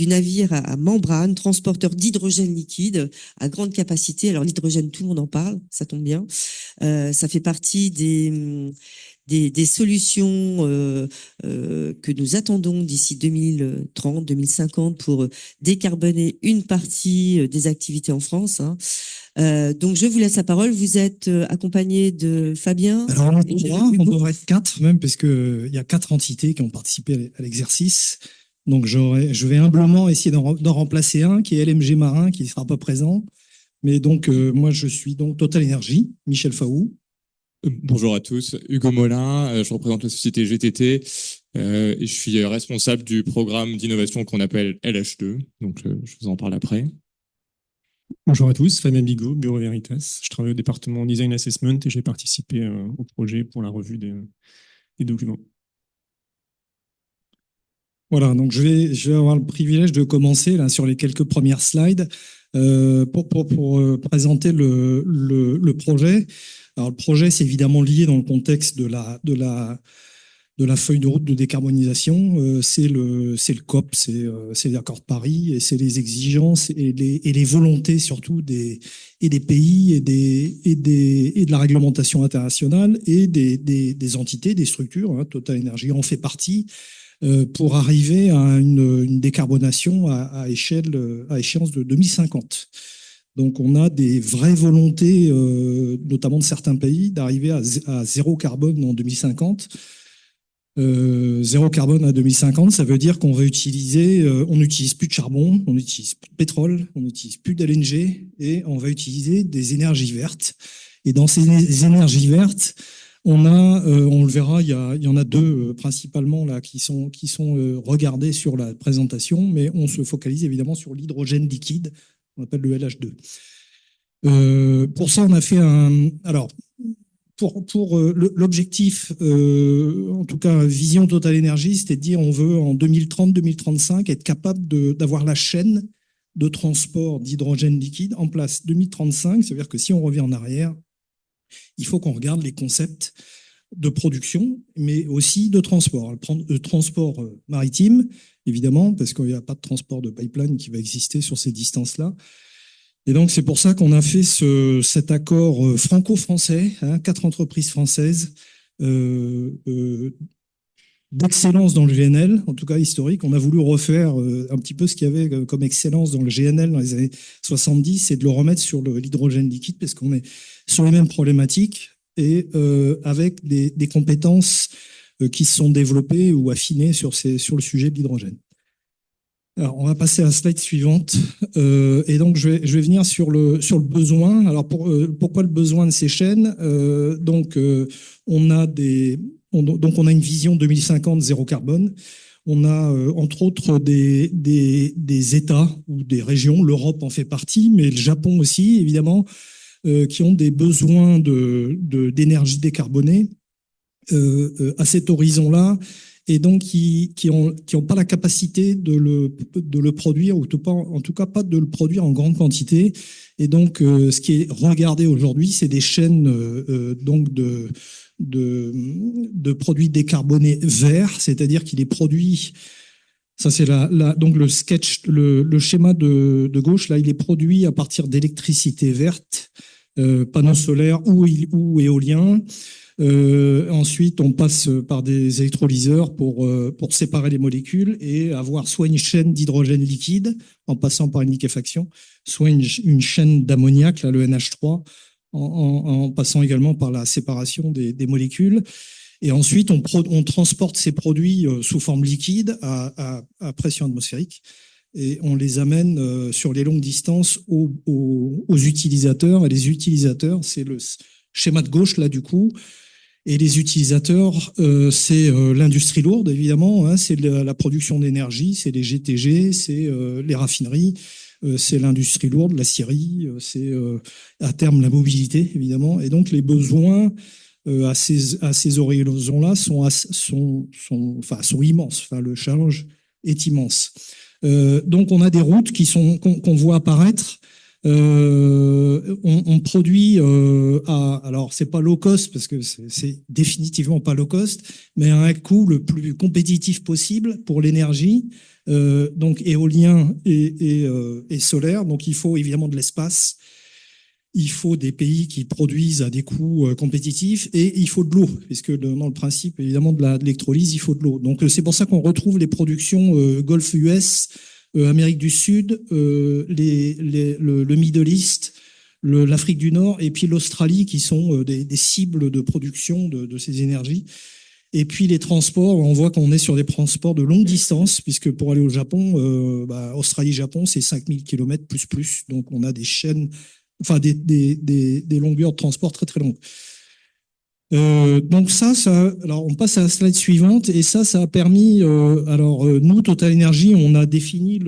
du navire à membrane, transporteur d'hydrogène liquide à grande capacité. Alors l'hydrogène, tout le monde en parle, ça tombe bien. Ça fait partie des solutions que nous attendons d'ici 2030, 2050 pour décarboner une partie des activités en France. Hein. Donc je vous laisse la parole. Vous êtes accompagné de Fabien. Alors on devrait être 4 même, parce que il y a 4 entités qui ont participé à l'exercice. Donc je vais humblement essayer d'en remplacer un qui est LMG Marin, qui ne sera pas présent. Mais donc moi je suis donc Total Energy, Michel Faou. Bonjour à tous, Hugo Molin, je représente la société GTT et je suis responsable du programme d'innovation qu'on appelle LH2, donc je vous en parle après. Bonjour à tous, Fabien Bigot, Bureau Veritas. Je travaille au département Design Assessment et j'ai participé au projet pour la revue des documents. Voilà, donc je vais avoir le privilège de commencer là sur les quelques premières slides pour présenter le projet. Alors le projet, c'est évidemment lié dans le contexte de la feuille de route de décarbonisation. C'est le COP, c'est l'accord de Paris, et c'est les exigences et les volontés surtout des pays et de la réglementation internationale et des entités, des structures. Hein, Total Energy en fait partie. Pour arriver à une décarbonation à échéance de 2050. Donc on a des vraies volontés, notamment de certains pays, d'arriver à zéro carbone en 2050. Zéro carbone à 2050, ça veut dire qu'on va utiliser, on n'utilise plus de charbon, on n'utilise plus de pétrole, on n'utilise plus d'LNG, et on va utiliser des énergies vertes. Et dans ces énergies vertes, on le verra, il y en a deux principalement là qui sont regardés sur la présentation, mais on se focalise évidemment sur l'hydrogène liquide, on appelle le LH2. Pour ça, on a fait l'objectif, en tout cas vision Total Energy, c'était de dire on veut en 2030-2035 être capable d'avoir la chaîne de transport d'hydrogène liquide en place. 2035, ça veut dire que si on revient en arrière, il faut qu'on regarde les concepts de production, mais aussi de transport. Le transport maritime, évidemment, parce qu'il n'y a pas de transport de pipeline qui va exister sur ces distances-là. Et donc, c'est pour ça qu'on a fait cet accord franco-français, 4 entreprises françaises d'excellence dans le GNL, en tout cas historique. On a voulu refaire un petit peu ce qu'il y avait comme excellence dans le GNL dans les années 70 et de le remettre sur l'hydrogène liquide, parce qu'on est sur les mêmes problématiques et avec des compétences qui se sont développées ou affinées sur le sujet de l'hydrogène. Alors, on va passer à la slide suivante. Et donc, je vais venir sur le besoin. Alors, pourquoi le besoin de ces chaînes? On a une vision 2050 zéro carbone. On a, entre autres, des États ou des régions, l'Europe en fait partie, mais le Japon aussi, évidemment, qui ont des besoins d'énergie décarbonée à cet horizon-là, et donc qui ont pas la capacité de le produire, ou en tout cas pas de le produire en grande quantité. Et donc, ce qui est regardé aujourd'hui, c'est des chaînes donc de produits décarbonés verts, c'est-à-dire qu'il est produit. Ça, c'est donc le sketch, le schéma de gauche. Là, il est produit à partir d'électricité verte, panneaux solaires ou éoliens. Ensuite, on passe par des électrolyseurs pour séparer les molécules et avoir soit une chaîne d'hydrogène liquide en passant par une liquéfaction, soit une chaîne d'ammoniac, là, le NH3, en passant également par la séparation des molécules. Et ensuite, on transporte ces produits sous forme liquide à pression atmosphérique et on les amène sur les longues distances aux utilisateurs. Et les utilisateurs, c'est le schéma de gauche, là, du coup. Et les utilisateurs, c'est l'industrie lourde, évidemment, hein, c'est la production d'énergie, c'est les GTG, c'est les raffineries, c'est l'industrie lourde, l'aciérie, c'est à terme la mobilité, évidemment. Et donc, les besoins à ces horizons-là sont immenses. Enfin, le challenge est immense. Donc, on a des routes qu'on voit apparaître On produit alors c'est pas low cost parce que c'est définitivement pas low cost, mais à un coût le plus compétitif possible pour l'énergie, donc éolien et solaire. Donc il faut évidemment de l'espace. Il faut des pays qui produisent à des coûts compétitifs et il faut de l'eau, puisque dans le principe évidemment de l'électrolyse, il faut de l'eau. Donc c'est pour ça qu'on retrouve les productions Golfe US, Amérique du Sud, le Middle East, l'Afrique du Nord et puis l'Australie qui sont des cibles de production de ces énergies. Et puis les transports, on voit qu'on est sur des transports de longue distance, puisque pour aller au Japon, Australie-Japon, c'est 5000 km plus. Donc on a des chaînes, enfin des longueurs de transport très très longues. Donc ça, alors on passe à la slide suivante, et ça a permis, nous, Total Energy, on a défini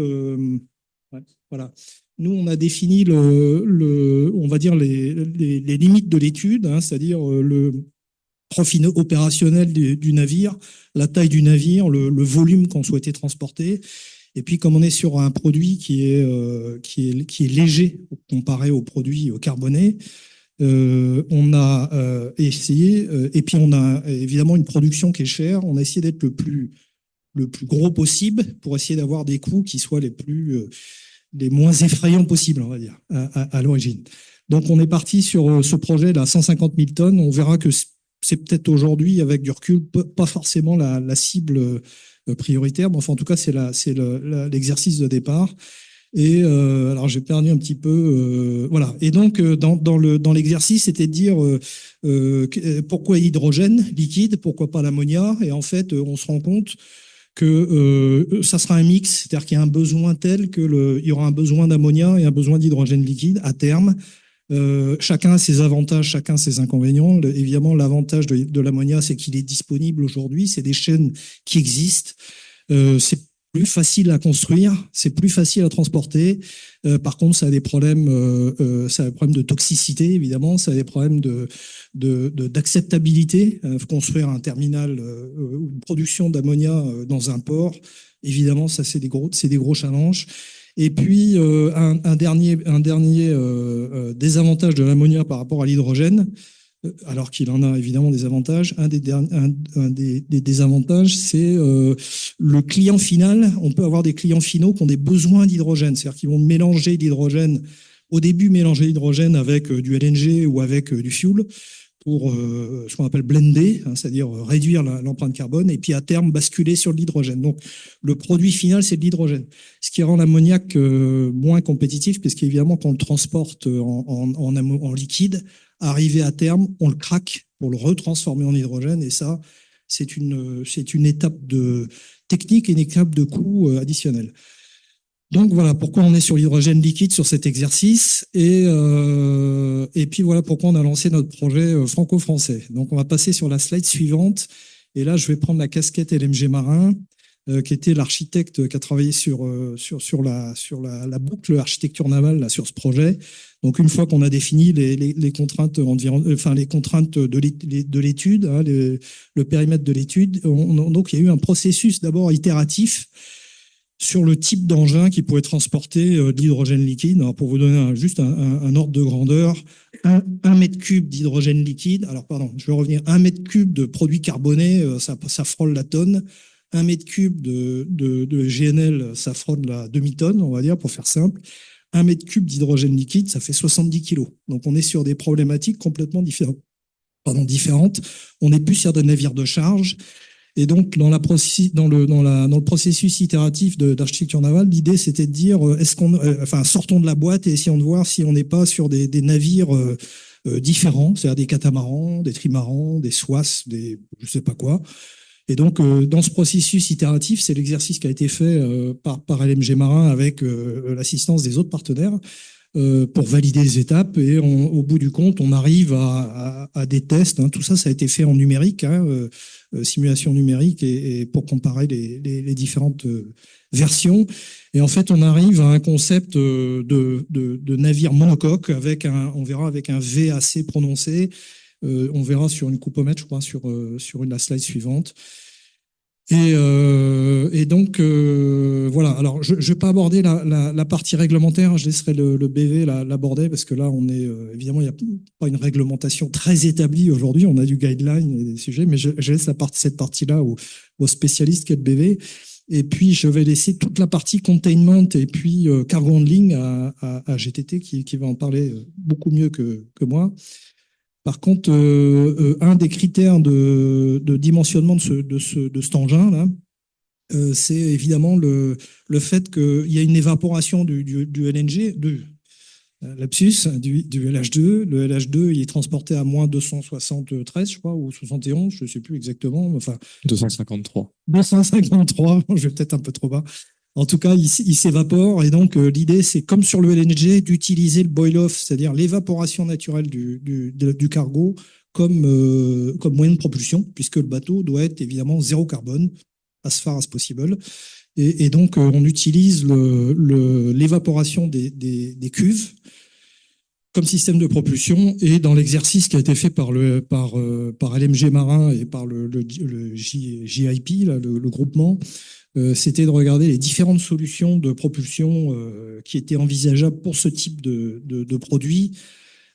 voilà. Nous, on a défini on va dire les limites de l'étude, hein, c'est-à-dire le profil opérationnel du navire, la taille du navire, le volume qu'on souhaitait transporter. Et puis, comme on est sur un produit qui est léger comparé aux produits carbonés, on a essayé, et puis on a évidemment une production qui est chère. On a essayé d'être le plus gros possible pour essayer d'avoir des coûts qui soient les moins effrayants possibles, on va dire, à l'origine. Donc, on est parti sur ce projet là, 150 000 tonnes. On verra que c'est peut-être aujourd'hui, avec du recul, pas forcément la cible prioritaire, mais enfin, en tout cas, c'est l'exercice de départ. Et alors j'ai perdu un petit peu, voilà. Et donc dans l'exercice, c'était de dire pourquoi hydrogène liquide, pourquoi pas l'ammonia. Et en fait, on se rend compte que ça sera un mix, c'est-à-dire qu'il y a un besoin tel que il y aura un besoin d'ammonia et un besoin d'hydrogène liquide à terme. Chacun a ses avantages, chacun ses inconvénients. Évidemment, l'avantage de l'ammonia, c'est qu'il est disponible aujourd'hui. C'est des chaînes qui existent. C'est plus facile à construire, c'est plus facile à transporter. Par contre, ça a des problèmes, de toxicité, évidemment. Ça a des problèmes d'acceptabilité. Construire un terminal ou une production d'ammonia dans un port, évidemment, ça c'est des gros challenges. Et puis un dernier désavantage de l'ammonia par rapport à l'hydrogène, alors qu'il en a évidemment des avantages. Un des désavantages, c'est le client final. On peut avoir des clients finaux qui ont des besoins d'hydrogène, c'est-à-dire qu'ils vont mélanger l'hydrogène, au début mélanger l'hydrogène avec du LNG ou avec du fuel pour ce qu'on appelle blender, hein, c'est-à-dire réduire l'empreinte carbone, et puis à terme basculer sur l'hydrogène. Donc le produit final, c'est de l'hydrogène, ce qui rend l'ammoniac moins compétitif, puisqu'évidemment quand on le transporte en liquide, arrivé à terme, on le craque pour le retransformer en hydrogène, et ça, c'est une étape technique et une étape de coût additionnel. Donc voilà pourquoi on est sur l'hydrogène liquide sur cet exercice, et puis voilà pourquoi on a lancé notre projet franco-français. Donc on va passer sur la slide suivante, et là je vais prendre la casquette LMG Marin, qui était l'architecte qui a travaillé sur la boucle architecture navale là, sur ce projet. Donc une fois qu'on a défini les contraintes les contraintes de l'étude, hein, le périmètre de l'étude, donc il y a eu un processus d'abord itératif sur le type d'engin qui pouvait transporter de l'hydrogène liquide. Alors pour vous donner juste un ordre de grandeur, 1 mètre cube d'hydrogène liquide, alors pardon, je vais revenir, 1 mètre cube de produits carbonés, ça frôle la tonne. 1 mètre cube de GNL, ça frôle la demi-tonne, on va dire, pour faire simple. 1 mètre cube d'hydrogène liquide, ça fait 70 kilos. Donc on est sur des problématiques complètement différentes. On n'est plus sur des navires de charge. Et donc, dans le processus itératif d'architecture navale, l'idée, c'était de dire, sortons de la boîte et essayons de voir si on n'est pas sur des navires différents, c'est-à-dire des catamarans, des trimarans, des soises, des je sais pas quoi. Et donc, dans ce processus itératif, c'est l'exercice qui a été fait par LMG Marin avec l'assistance des autres partenaires pour valider les étapes. Et au bout du compte, on arrive à des tests. Hein. Tout ça, ça a été fait en numérique, hein, simulation numérique, et pour comparer les différentes versions. Et en fait, on arrive à un concept de navire monocoque on verra avec un V assez prononcé. On verra sur une coupomètre, je crois, sur la slide suivante. Et donc, voilà. Alors, je ne vais pas aborder la partie réglementaire, je laisserai le BV l'aborder, parce que là, on est évidemment, il n'y a pas une réglementation très établie aujourd'hui, on a du guideline et des sujets, mais je laisse cette partie-là aux spécialistes qu'est le BV. Et puis, je vais laisser toute la partie containment et puis cargo handling à GTT, qui va en parler beaucoup mieux que moi. Par contre, un des critères de dimensionnement de cet engin-là, c'est évidemment le fait qu'il y a une évaporation du LNG, lapsus, du LH2. Le LH2, il est transporté à moins 273, je crois, ou 71, je ne sais plus exactement. Enfin, 253. 253, je vais peut-être un peu trop bas. En tout cas, il s'évapore, et donc l'idée, c'est comme sur le LNG, d'utiliser le boil-off, c'est-à-dire l'évaporation naturelle du cargo comme moyen de propulsion, puisque le bateau doit être évidemment zéro carbone, as far as possible. Et donc, on utilise l'évaporation des cuves comme système de propulsion, et dans l'exercice qui a été fait par LMG Marin et par le JIP, là, le groupement, c'était de regarder les différentes solutions de propulsion qui étaient envisageables pour ce type de produit,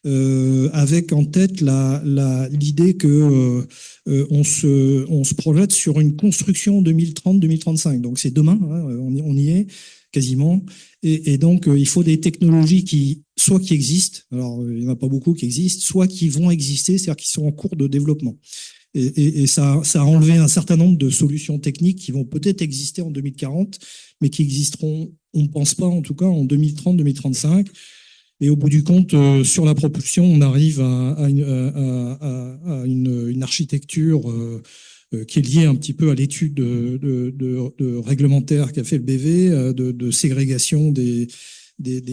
avec en tête l'idée que on se projette sur une construction 2030-2035. Donc c'est demain, hein, on y est quasiment. Et donc il faut des technologies qui existent, alors il n'y en a pas beaucoup qui existent, soit qui vont exister, c'est-à-dire qui sont en cours de développement. Et ça a enlevé un certain nombre de solutions techniques qui vont peut-être exister en 2040, mais qui existeront, on ne pense pas en tout cas, en 2030-2035. Et au bout du compte, sur la propulsion, on arrive à une architecture qui est liée un petit peu à l'étude de réglementaire qu'a fait le BV, de ségrégation des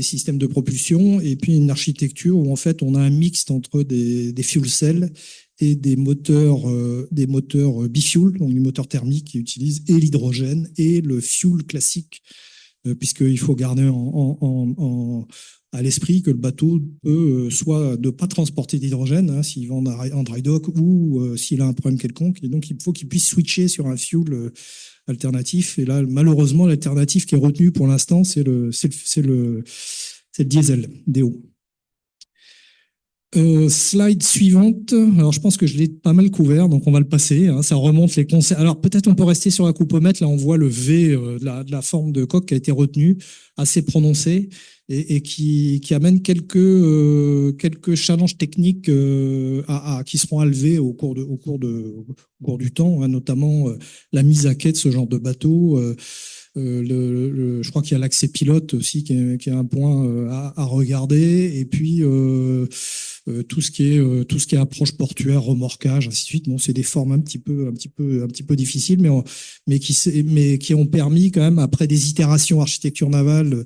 systèmes de propulsion, et puis une architecture où en fait on a un mixte entre des fuel cells et des moteurs bifuel, donc des moteurs thermiques qui utilisent et l'hydrogène et le fuel classique, puisqu'il faut garder à l'esprit que le bateau peut soit ne pas transporter d'hydrogène, hein, s'il va en dry dock, ou s'il a un problème quelconque, et donc il faut qu'il puisse switcher sur un fuel alternatif. Et là, malheureusement, l'alternative qui est retenue pour l'instant, c'est le diesel, DO. Slide suivante. Alors, je pense que je l'ai pas mal couvert, donc on va le passer. Hein, ça remonte les concepts. Alors, peut-être on peut rester sur la coupomètre. Là, on voit le V de la forme de coque qui a été retenue, assez prononcée, et qui amène quelques challenges techniques qui seront à lever au cours du temps, hein, notamment la mise à quai de ce genre de bateau. Je crois qu'il y a l'accès pilote aussi qui est un point à regarder, et puis tout ce qui est approche portuaire, remorquage, ainsi de suite. Bon, c'est des formes un petit peu difficiles, mais qui ont permis quand même, après des itérations architecture navale,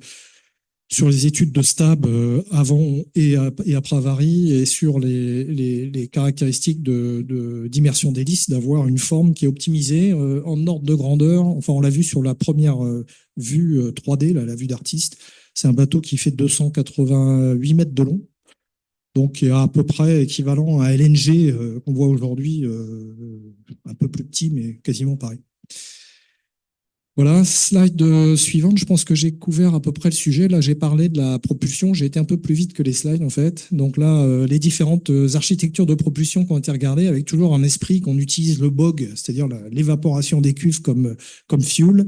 sur les études de Stab avant et après avarie, et sur les caractéristiques d'immersion d'hélice, d'avoir une forme qui est optimisée en ordre de grandeur. Enfin, on l'a vu sur la première vue 3D, la vue d'artiste. C'est un bateau qui fait 288 mètres de long, donc qui est à peu près équivalent à un LNG qu'on voit aujourd'hui, un peu plus petit, mais quasiment pareil. Voilà, slide suivante. Je pense que j'ai couvert à peu près le sujet. Là, j'ai parlé de la propulsion. J'ai été un peu plus vite que les slides, en fait. Donc là, les différentes architectures de propulsion qui ont été regardées, avec toujours un esprit qu'on utilise le BOG, c'est-à-dire l'évaporation des cuves comme fuel.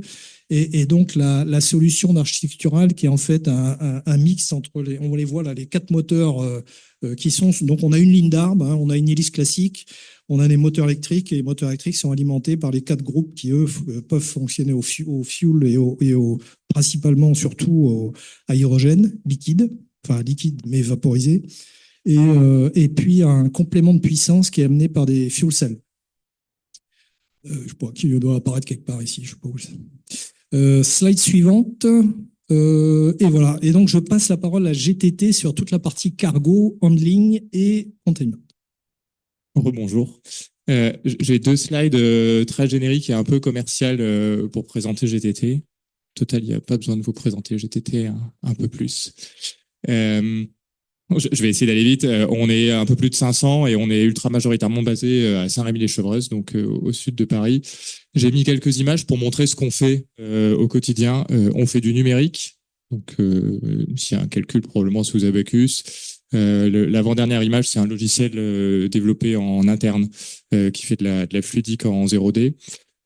Et donc, la solution architecturale qui est en fait un mix entre on les voit là, les 4 moteurs qui sont. Donc, on a une ligne d'arbre, hein, on a une hélice classique. On a des moteurs électriques, et les moteurs électriques sont alimentés par les 4 groupes qui, eux, peuvent fonctionner au fuel et principalement, surtout, à hydrogène liquide, enfin liquide mais vaporisé, et puis un complément de puissance qui est amené par des fuel cells. Je sais pas, qui doit apparaître quelque part ici, je sais pas où c'est. Slide suivante. Et voilà. Et donc, je passe la parole à GTT sur toute la partie cargo, handling et containment. Rebonjour. J'ai 2 slides très génériques et un peu commercial pour présenter GTT. Total, il n'y a pas besoin de vous présenter GTT un peu plus. Je vais essayer d'aller vite. On est un peu plus de 500 et on est ultra majoritairement basé à Saint-Rémy-lès-Chevreuses, donc au sud de Paris. J'ai mis quelques images pour montrer ce qu'on fait au quotidien. On fait du numérique, donc s'il y a un calcul probablement sous Abacus. L'avant-dernière image, c'est un logiciel développé en interne qui fait de la fluidique en 0D.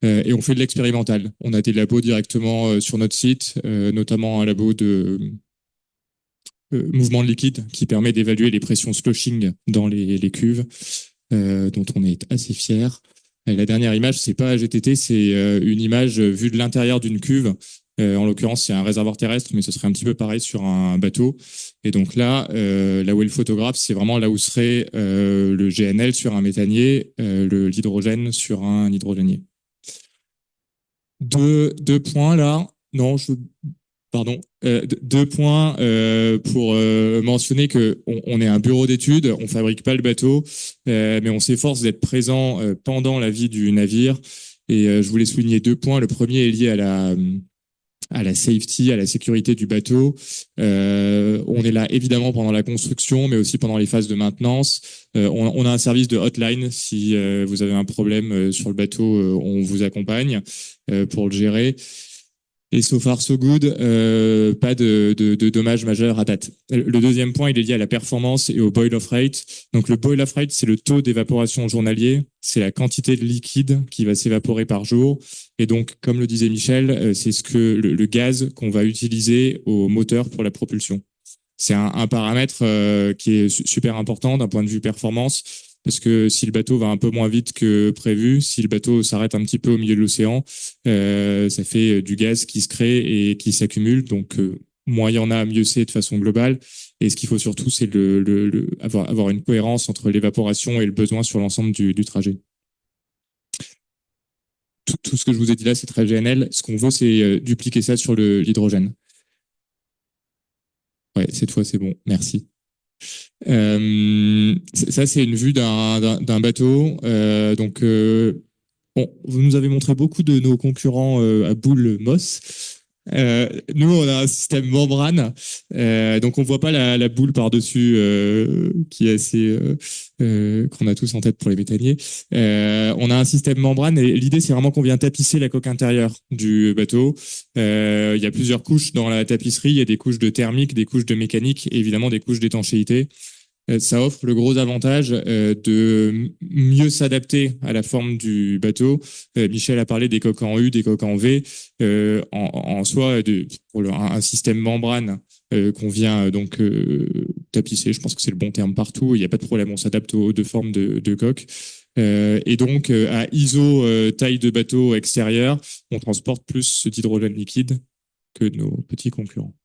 Et on fait de l'expérimental. On a des labos directement sur notre site, notamment un labo de mouvement de liquide qui permet d'évaluer les pressions sloshing dans les cuves, dont on est assez fier. La dernière image, c'est pas GTT, c'est une image vue de l'intérieur d'une cuve. En l'occurrence, c'est un réservoir terrestre, mais ce serait un petit peu pareil sur un bateau. Et donc là où est le photographe, c'est vraiment là où serait le GNL sur un méthanier, l'hydrogène sur un hydrogénier. Deux points là. Non, pardon. Deux points pour mentionner que on est un bureau d'études, on fabrique pas le bateau, mais on s'efforce d'être présent pendant la vie du navire. Et je voulais souligner deux points. Le premier est lié à la safety, à la sécurité du bateau. On est là évidemment pendant la construction, mais aussi pendant les phases de maintenance. On a un service de hotline. Si vous avez un problème sur le bateau, on vous accompagne pour le gérer. Et so far so good, pas de dommages majeurs à date. Le deuxième point, il est lié à la performance et au boil-off rate. Donc le boil-off rate, c'est le taux d'évaporation journalier, c'est la quantité de liquide qui va s'évaporer par jour. Et donc, comme le disait Michel, c'est ce que le gaz qu'on va utiliser au moteur pour la propulsion. C'est un paramètre qui est super important d'un point de vue performance. Parce que si le bateau va un peu moins vite que prévu, si le bateau s'arrête un petit peu au milieu de l'océan, ça fait du gaz qui se crée et qui s'accumule. Donc, moins il y en a, mieux c'est de façon globale. Et ce qu'il faut surtout, c'est avoir une cohérence entre l'évaporation et le besoin sur l'ensemble du trajet. Tout ce que je vous ai dit là, c'est très GNL. Ce qu'on veut, c'est dupliquer ça sur l'hydrogène. Ouais, cette fois, c'est bon. Merci. Ça, c'est une vue d'un bateau. Bon, vous nous avez montré beaucoup de nos concurrents à boule Moss. Nous, on a un système membrane, donc on voit pas la boule par-dessus qui est assez qu'on a tous en tête pour les méthaniers. On a un système membrane et l'idée c'est vraiment qu'on vient tapisser la coque intérieure du bateau. Il y a plusieurs couches dans la tapisserie. Il y a des couches de thermique, des couches de mécanique et évidemment des couches d'étanchéité. Ça offre le gros avantage de mieux s'adapter à la forme du bateau. Michel a parlé des coques en U, des coques en V. En soi, pour un système membrane qu'on vient donc tapisser, je pense que c'est le bon terme partout. Il n'y a pas de problème, on s'adapte aux deux formes de coques. Et donc, à ISO taille de bateau extérieur, on transporte plus d'hydrogène liquide que nos petits concurrents.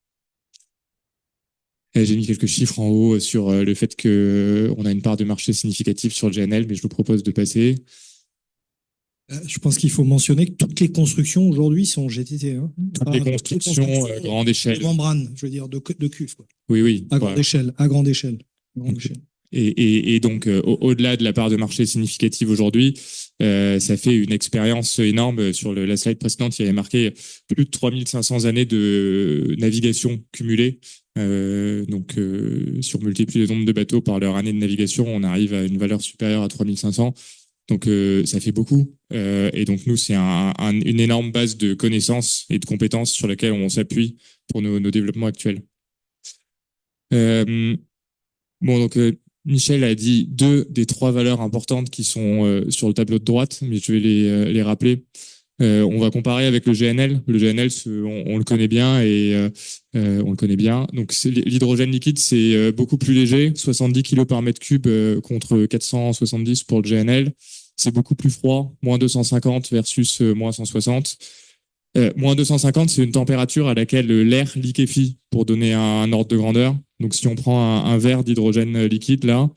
J'ai mis quelques chiffres en haut sur le fait qu'on a une part de marché significative sur le GNL, mais je vous propose de passer. Je pense qu'il faut mentionner que toutes les constructions aujourd'hui sont GTT. Hein. Toutes les constructions grande échelle. De membrane, je veux dire, de cuve. Quoi. Oui. À grande échelle. À grande échelle. Et donc, au-delà de la part de marché significative aujourd'hui, ça fait une expérience énorme. Sur la slide précédente, il y avait marqué plus de 3500 années de navigation cumulée. Si on multiplie le nombre de bateaux par leur année de navigation, on arrive à une valeur supérieure à 3500. Donc, ça fait beaucoup. Et donc, nous, c'est une énorme base de connaissances et de compétences sur laquelle on s'appuie pour nos développements actuels. Michel a dit 2 des 3 valeurs importantes qui sont sur le tableau de droite, mais je vais les rappeler. On va comparer avec le GNL. Le GNL, on le connaît bien on le connaît bien. Donc l'hydrogène liquide, c'est beaucoup plus léger, 70 kg par mètre cube contre 470 pour le GNL. C'est beaucoup plus froid, moins 250 versus moins 160. Moins 250, c'est une température à laquelle l'air liquéfie pour donner un ordre de grandeur. Donc, si on prend un verre d'hydrogène liquide, là,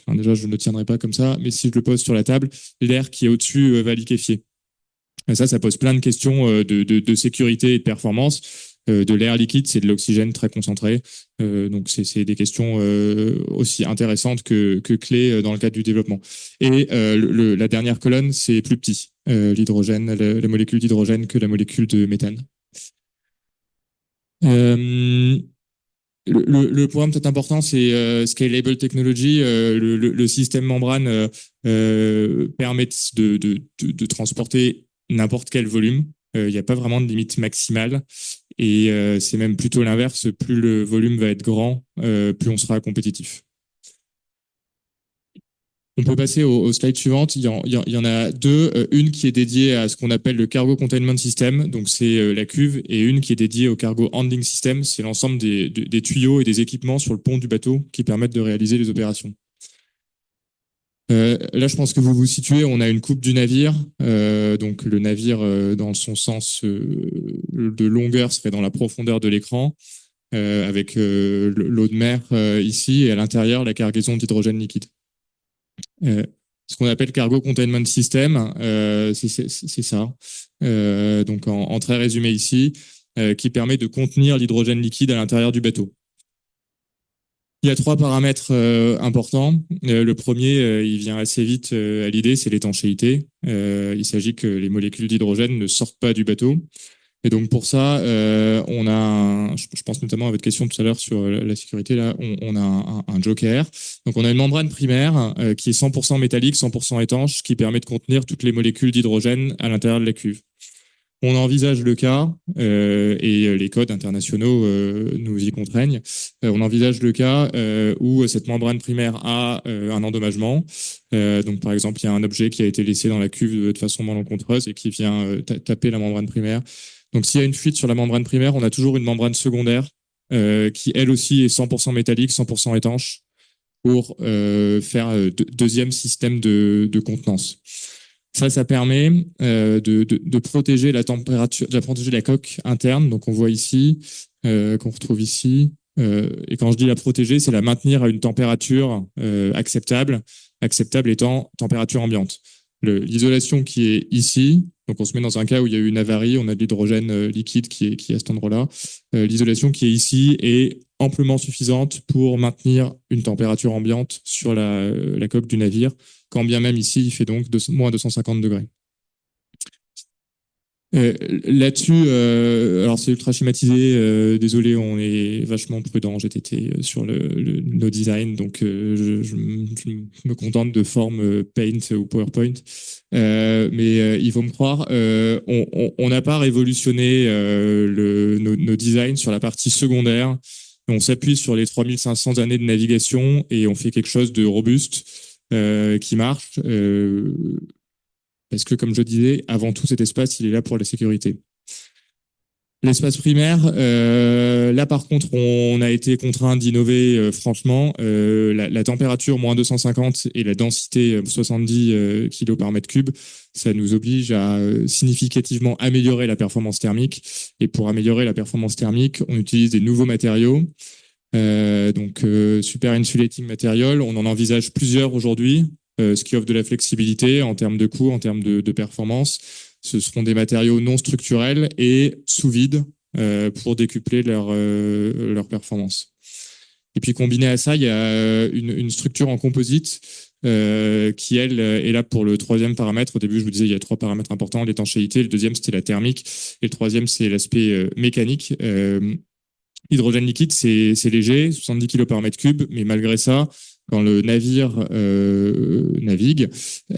déjà, je ne le tiendrai pas comme ça, mais si je le pose sur la table, l'air qui est au-dessus va liquéfier. Et ça pose plein de questions de sécurité et de performance. De l'air liquide, c'est de l'oxygène très concentré. Donc, c'est des questions aussi intéressantes que clés dans le cadre du développement. Et la dernière colonne, c'est plus petit, l'hydrogène, la molécule d'hydrogène que la molécule de méthane. Le le point peut-être important, c'est Scalable Technology. Le système membrane permet de transporter n'importe quel volume. Il n'y a pas vraiment de limite maximale. Et c'est même plutôt l'inverse. Plus le volume va être grand, plus on sera compétitif. On peut passer aux slides suivantes. Il y en a deux. Une qui est dédiée à ce qu'on appelle le Cargo Containment System, donc c'est la cuve, et une qui est dédiée au Cargo Handling System, c'est l'ensemble des tuyaux et des équipements sur le pont du bateau qui permettent de réaliser les opérations. Là, je pense que vous vous situez, on a une coupe du navire. Donc le navire, dans son sens de longueur, serait dans la profondeur de l'écran, avec l'eau de mer ici, et à l'intérieur, la cargaison d'hydrogène liquide. Ce qu'on appelle Cargo Containment System, c'est ça. Donc en très résumé ici, qui permet de contenir l'hydrogène liquide à l'intérieur du bateau. Il y a trois paramètres importants. Le premier, il vient assez vite à l'idée, c'est l'étanchéité. Il s'agit que les molécules d'hydrogène ne sortent pas du bateau. Et donc pour ça, on a, je pense notamment à votre question tout à l'heure sur la sécurité, là, on a un joker. Donc on a une membrane primaire qui est 100% métallique, 100% étanche, qui permet de contenir toutes les molécules d'hydrogène à l'intérieur de la cuve. On envisage le cas, et les codes internationaux nous y contraignent, on envisage le cas où cette membrane primaire a un endommagement. Donc par exemple, il y a un objet qui a été laissé dans la cuve de façon malencontreuse et qui vient taper la membrane primaire. Donc s'il y a une fuite sur la membrane primaire, on a toujours une membrane secondaire qui elle aussi est 100% métallique, 100% étanche pour faire deuxième système de contenance. Ça permet de protéger la température, de protéger la coque interne. Donc on voit ici, qu'on retrouve ici. Et quand je dis la protéger, c'est la maintenir à une température acceptable. Acceptable étant température ambiante. L'isolation qui est ici, donc on se met dans un cas où il y a eu une avarie, on a de l'hydrogène liquide qui est à cet endroit-là. L'isolation qui est ici est amplement suffisante pour maintenir une température ambiante sur la coque du navire, quand bien même ici il fait donc moins 250 degrés. Là-dessus, alors c'est ultra schématisé, désolé, on est vachement prudent, GTT, sur nos designs, donc je me contente de forme Paint ou PowerPoint, mais il faut me croire, on n'a pas révolutionné nos designs sur la partie secondaire, on s'appuie sur les 3500 années de navigation et on fait quelque chose de robuste qui marche. Parce que, comme je disais, avant tout, cet espace, il est là pour la sécurité. L'espace primaire, là, par contre, on a été contraint d'innover franchement. La température, moins 250, et la densité, 70 kg par mètre cube, ça nous oblige à significativement améliorer la performance thermique. Et pour améliorer la performance thermique, on utilise des nouveaux matériaux. Donc, Super Insulating Material, on en envisage plusieurs aujourd'hui. Ce qui offre de la flexibilité en termes de coût, en termes de performance. Ce seront des matériaux non structurels et sous vide pour décupler leur performance. Et puis combiné à ça, il y a une structure en composite qui, elle, est là pour le troisième paramètre. Au début, je vous disais, il y a trois paramètres importants, l'étanchéité, le deuxième, c'était la thermique, et le troisième, c'est l'aspect mécanique. Hydrogène liquide, c'est léger, 70 kg par mètre cube, mais malgré ça, quand le navire navigue, il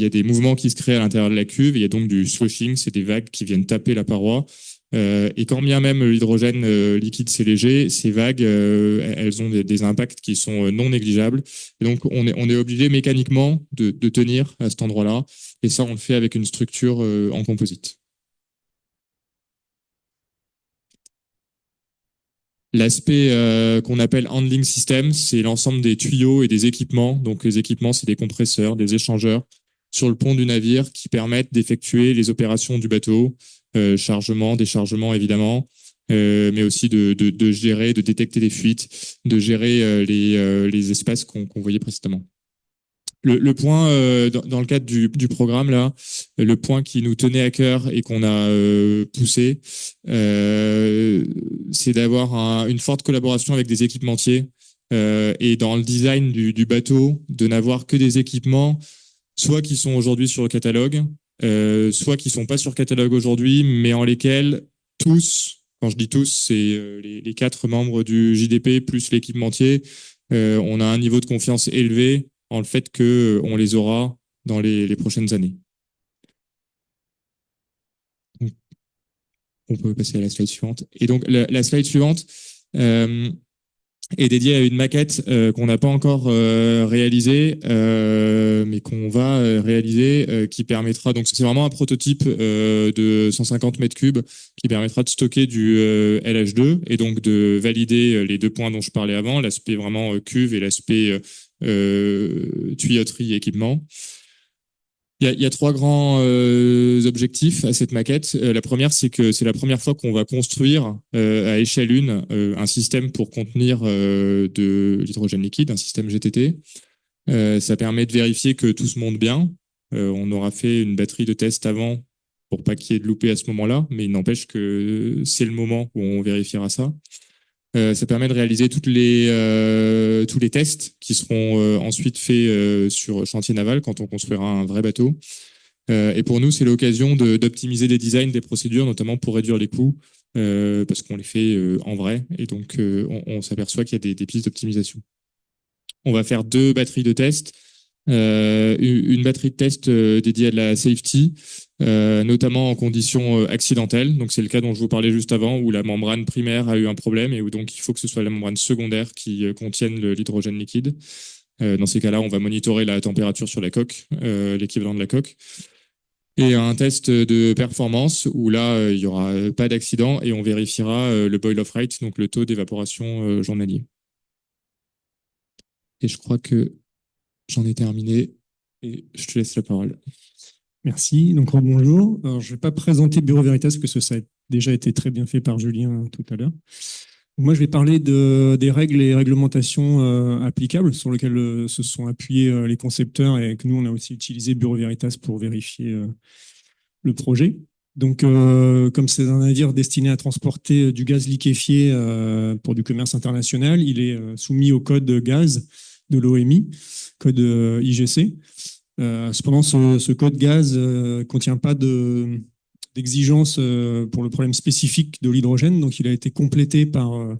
y a des mouvements qui se créent à l'intérieur de la cuve, il y a donc du swashing, c'est des vagues qui viennent taper la paroi. Et quand bien même l'hydrogène liquide c'est léger, ces vagues, elles ont des impacts qui sont non négligeables. Et donc on est obligé mécaniquement de tenir à cet endroit-là. Et ça, on le fait avec une structure en composite. L'aspect qu'on appelle handling system, c'est l'ensemble des tuyaux et des équipements. Donc les équipements, c'est des compresseurs, des échangeurs sur le pont du navire qui permettent d'effectuer les opérations du bateau, chargement, déchargement évidemment, mais aussi de gérer, de détecter les fuites, de gérer les espaces qu'on voyait précédemment. Le point, dans le cadre du programme, là, le point qui nous tenait à cœur et qu'on a poussé, c'est d'avoir une forte collaboration avec des équipementiers et dans le design du bateau, de n'avoir que des équipements, soit qui sont aujourd'hui sur le catalogue, soit qui sont pas sur le catalogue aujourd'hui, mais en lesquels tous Quand je dis tous, c'est les 4 membres du JDP plus l'équipementier. On a un niveau de confiance élevé en le fait qu'on les aura dans les prochaines années. Donc, on peut passer à la slide suivante. Et donc, la slide suivante est dédiée à une maquette qu'on n'a pas encore réalisée, mais qu'on va réaliser, qui permettra, donc c'est vraiment un prototype de 150 mètres cubes qui permettra de stocker du LH2 et donc de valider les 2 points dont je parlais avant, l'aspect vraiment cuve et l'aspect tuyauterie équipement. Il y a 3 grands objectifs à cette maquette. La première, c'est que c'est la première fois qu'on va construire à échelle 1 un système pour contenir de l'hydrogène liquide, un système GTT. Ça permet de vérifier que tout se monte bien. On aura fait une batterie de tests avant pour pas qu'il y ait de loupé à ce moment-là, mais il n'empêche que c'est le moment où on vérifiera ça. Ça permet de réaliser tous les tests qui seront ensuite faits sur chantier naval quand on construira un vrai bateau. Et pour nous, c'est l'occasion d'optimiser des designs, des procédures, notamment pour réduire les coûts, parce qu'on les fait en vrai. Et donc, on s'aperçoit qu'il y a des pistes d'optimisation. On va faire 2 batteries de test. Une batterie de test dédiée à de la safety, notamment en conditions accidentelles. Donc c'est le cas dont je vous parlais juste avant, où la membrane primaire a eu un problème et où donc il faut que ce soit la membrane secondaire qui contienne l'hydrogène liquide. Dans ces cas-là, on va monitorer la température sur la coque, l'équivalent de la coque. Et un test de performance où là, il n'y aura pas d'accident et on vérifiera le boil-off rate, donc le taux d'évaporation journalier. Et je crois que j'en ai terminé et je te laisse la parole. Merci. Donc, bonjour. Alors, je ne vais pas présenter Bureau Veritas parce que ça a déjà été très bien fait par Julien tout à l'heure. Moi, je vais parler des règles et réglementations applicables sur lesquelles se sont appuyés les concepteurs et que nous, on a aussi utilisé Bureau Veritas pour vérifier le projet. Donc, comme c'est un navire destiné à transporter du gaz liquéfié pour du commerce international, il est soumis au code gaz de l'OMI, code IGC. Cependant, ce code gaz contient pas d'exigence pour le problème spécifique de l'hydrogène, donc il a été complété par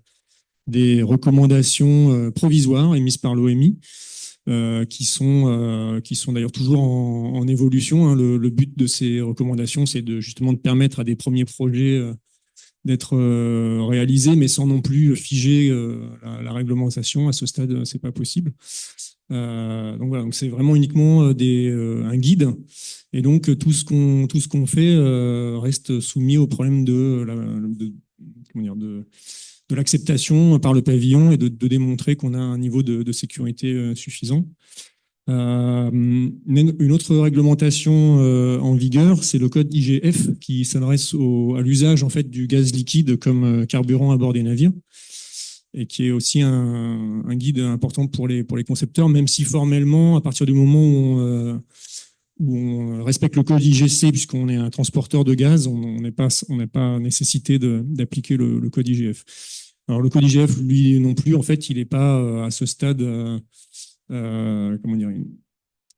des recommandations provisoires émises par l'OMI, qui sont d'ailleurs toujours en évolution. Hein. Le but de ces recommandations, c'est justement de permettre à des premiers projets d'être réalisés, mais sans non plus figer la réglementation. À ce stade, c'est pas possible. Donc voilà, donc c'est vraiment uniquement un guide, et donc tout ce qu'on fait reste soumis au problème de l'acceptation par le pavillon et de démontrer qu'on a un niveau de sécurité suffisant. Une autre réglementation en vigueur, c'est le code IGF qui s'adresse à l'usage en fait du gaz liquide comme carburant à bord des navires, et qui est aussi un guide important pour les concepteurs, même si formellement, à partir du moment où on respecte le code IGC, puisqu'on est un transporteur de gaz, on n'a pas nécessité d'appliquer le code IGF. Alors le code IGF, lui non plus, en fait, il n'est pas à ce stade, comment dire,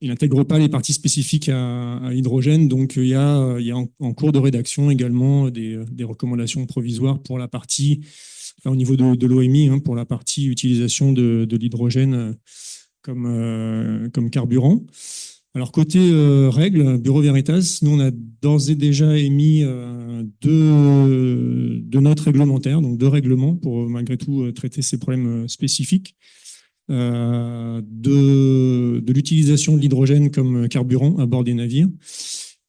il n'intègre pas les parties spécifiques à l'hydrogène, donc il y a en cours de rédaction également des recommandations provisoires pour la partie, enfin, au niveau de l'OMI, hein, pour la partie utilisation de l'hydrogène comme carburant. Alors côté règles, Bureau Veritas, nous on a d'ores et déjà émis deux notes réglementaires, donc 2 règlements pour malgré tout traiter ces problèmes spécifiques. De l'utilisation de l'hydrogène comme carburant à bord des navires,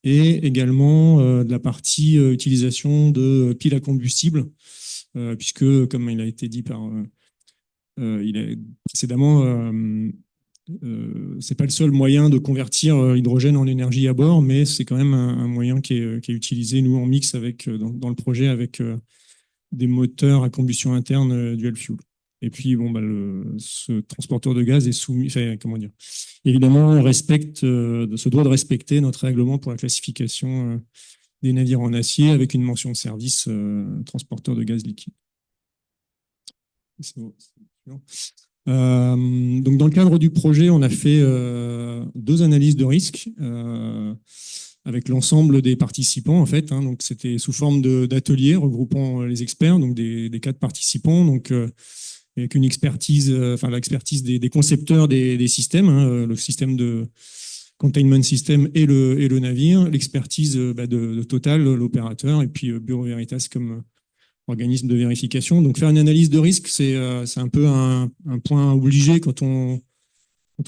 et également de la partie utilisation de piles à combustible, puisque, comme il a été dit précédemment, c'est pas le seul moyen de convertir l'hydrogène en énergie à bord, mais c'est quand même un moyen qui est utilisé, nous, en mix avec, dans le projet, avec des moteurs à combustion interne dual fuel. Et puis, bon, ce transporteur de gaz est soumis, enfin, comment dire, évidemment, on se doit de respecter notre règlement pour la classification des navires en acier avec une mention de service transporteur de gaz liquide. C'est bon. Donc, dans le cadre du projet, on a fait 2 analyses de risque. avec l'ensemble des participants en fait. Hein. Donc c'était sous forme d'ateliers regroupant les experts, donc des 4 participants, donc avec une expertise, enfin l'expertise des concepteurs des systèmes, hein, le système de containment system et le navire, l'expertise de Total, l'opérateur, et puis Bureau Veritas comme organisme de vérification. Donc faire une analyse de risque, c'est un peu un point obligé quand on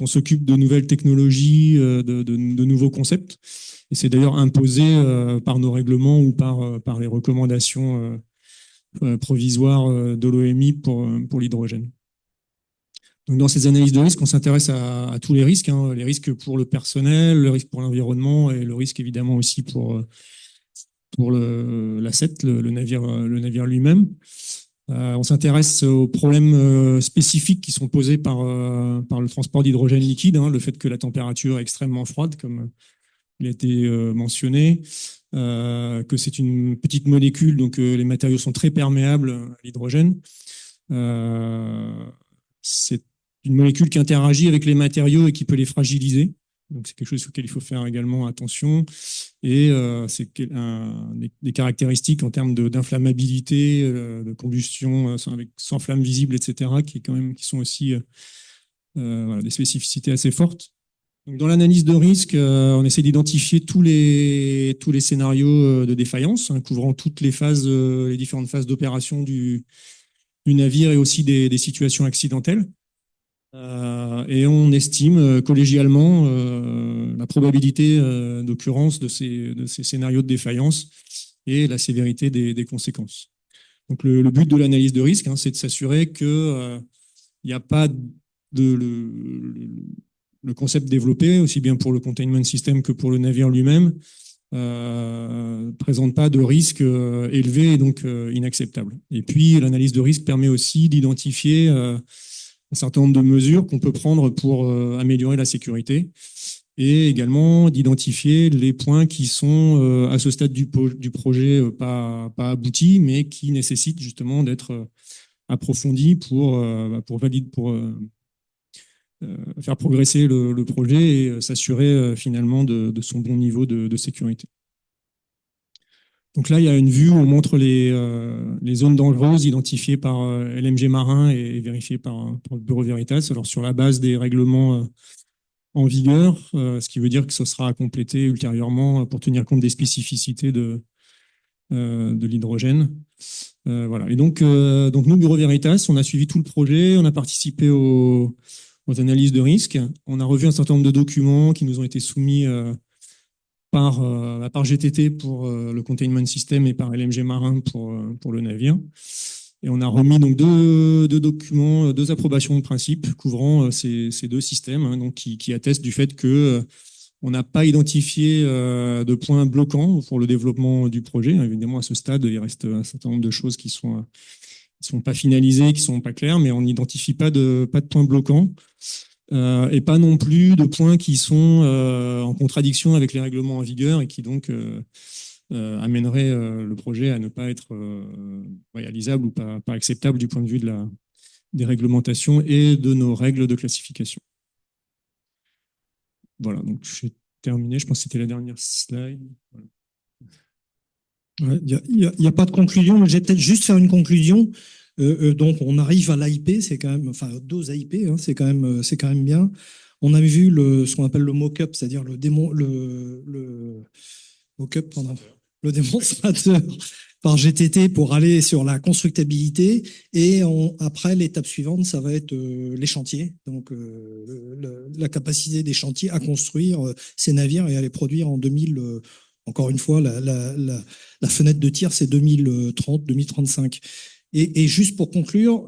s'occupe de nouvelles technologies, de nouveaux concepts. Et c'est d'ailleurs imposé par nos règlements ou par les recommandations provisoires de l'OMI pour l'hydrogène. Donc dans ces analyses de risque, on s'intéresse à tous les risques, hein, les risques pour le personnel, le risque pour l'environnement et le risque évidemment aussi pour l'asset, le navire lui-même. On s'intéresse aux problèmes spécifiques qui sont posés par le transport d'hydrogène liquide, hein, le fait que la température est extrêmement froide, comme il a été mentionné, que c'est une petite molécule, donc les matériaux sont très perméables à l'hydrogène. C'est une molécule qui interagit avec les matériaux et qui peut les fragiliser. Donc c'est quelque chose sur lequel il faut faire également attention. Et c'est des caractéristiques en termes d'inflammabilité, de combustion sans flamme visible, etc., qui sont aussi voilà, des spécificités assez fortes. Donc dans l'analyse de risque, on essaie d'identifier tous les scénarios de défaillance, hein, couvrant toutes les phases, les différentes phases d'opération du navire et aussi des situations accidentelles. Et on estime collégialement la probabilité d'occurrence de ces scénarios de défaillance et la sévérité des conséquences. Donc le but de l'analyse de risque, hein, c'est de s'assurer que il n'y a pas le concept développé, aussi bien pour le containment system que pour le navire lui-même, présente pas de risque élevé et donc inacceptable. Et puis l'analyse de risque permet aussi d'identifier un certain nombre de mesures qu'on peut prendre pour améliorer la sécurité et également d'identifier les points qui sont à ce stade du projet pas aboutis, mais qui nécessitent justement d'être approfondis pour faire progresser le projet et s'assurer finalement de son bon niveau de sécurité. Donc là, il y a une vue où on montre les zones dangereuses identifiées par LMG Marin et vérifiées par le Bureau Veritas. Alors sur la base des règlements en vigueur, ce qui veut dire que ce sera à compléter ultérieurement pour tenir compte des spécificités de l'hydrogène. Voilà. Et donc nous, Bureau Veritas, on a suivi tout le projet, on a participé aux analyses de risque, on a revu un certain nombre de documents qui nous ont été soumis par GTT pour le containment system et par LMG Marin pour le navire. Et on a remis donc deux documents, 2 approbations de principe couvrant ces 2 systèmes, hein, donc qui attestent du fait que on n'a pas identifié de points bloquants pour le développement du projet. Évidemment, à ce stade, il reste un certain nombre de choses qui sont pas finalisées, qui sont pas claires, mais on n'identifie pas de points bloquants. Et pas non plus de points qui sont en contradiction avec les règlements en vigueur et qui donc amèneraient le projet à ne pas être réalisable ou pas acceptable du point de vue des réglementations et de nos règles de classification. Voilà, donc j'ai terminé, je pense que c'était la dernière slide. Il n'y a pas de conclusion, mais j'ai peut-être juste faire une conclusion. Donc on arrive à l'AIP, c'est quand même, enfin 2 AIP, hein, c'est quand même bien. On a vu ce qu'on appelle le mock-up, c'est-à-dire le mock-up, le démonstrateur par GTT pour aller sur la constructabilité. Et après, l'étape suivante, ça va être les chantiers, donc la capacité des chantiers à construire ces navires et à les produire en 2000. Encore une fois, la fenêtre de tir, c'est 2030, 2035. Et juste pour conclure,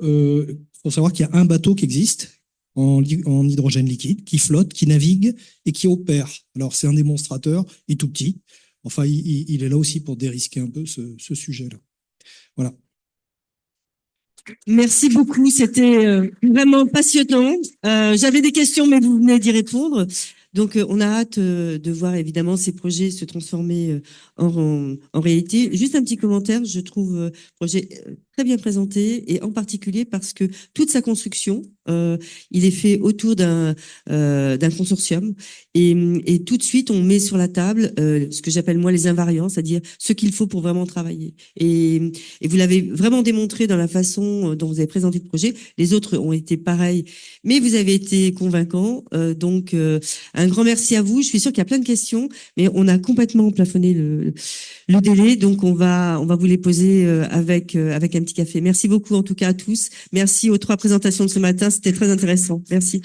faut savoir qu'il y a un bateau qui existe en hydrogène liquide, qui flotte, qui navigue et qui opère. Alors, c'est un démonstrateur, il est tout petit. Enfin, il est là aussi pour dérisquer un peu ce sujet-là. Voilà. Merci beaucoup, c'était vraiment passionnant. J'avais des questions, mais vous venez d'y répondre. Donc, on a hâte de voir évidemment ces projets se transformer en réalité. Juste un petit commentaire, je trouve projet très bien présenté, et en particulier parce que toute sa construction, il est fait autour d'un consortium, et tout de suite on met sur la table ce que j'appelle moi les invariants, c'est-à-dire ce qu'il faut pour vraiment travailler. Et vous l'avez vraiment démontré dans la façon dont vous avez présenté le projet. Les autres ont été pareils, mais vous avez été convaincants. Donc un grand merci à vous. Je suis sûre qu'il y a plein de questions, mais on a complètement plafonné le délai, donc on va vous les poser avec un petit café. Merci beaucoup en tout cas à tous. Merci aux 3 présentations de ce matin, c'était très intéressant. Merci.